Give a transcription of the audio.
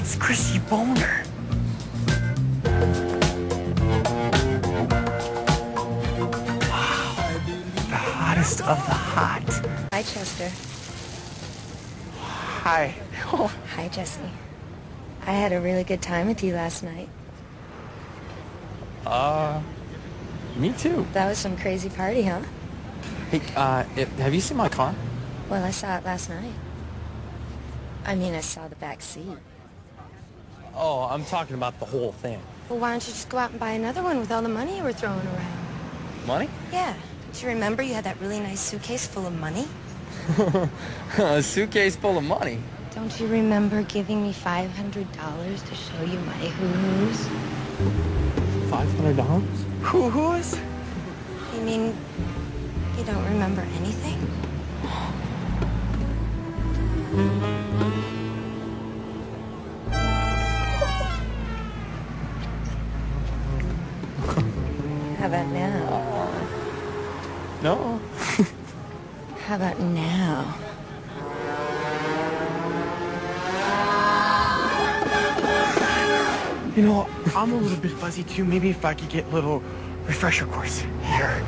It's Chrissy Boner. Wow. The hottest of the hot. Hi, Chester. Hi. Oh. Hi, Jesse. I had a really good time with you last night. Me too. That was some crazy party, huh? Hey, have you seen my car? Well, I saw it last night. I mean, I saw the back seat. Oh, I'm talking about the whole thing. Well, why don't you just go out and buy another one with all the money you were throwing around? Money? Yeah. Don't you remember you had that really nice suitcase full of money? A suitcase full of money? Don't you remember giving me $500 to show you my hoo-hoos? $500? Hoo-hoos? You mean you don't remember anything? How about now? No. How about now? You know, I'm a little bit fuzzy too. Maybe if I could get a little refresher course here.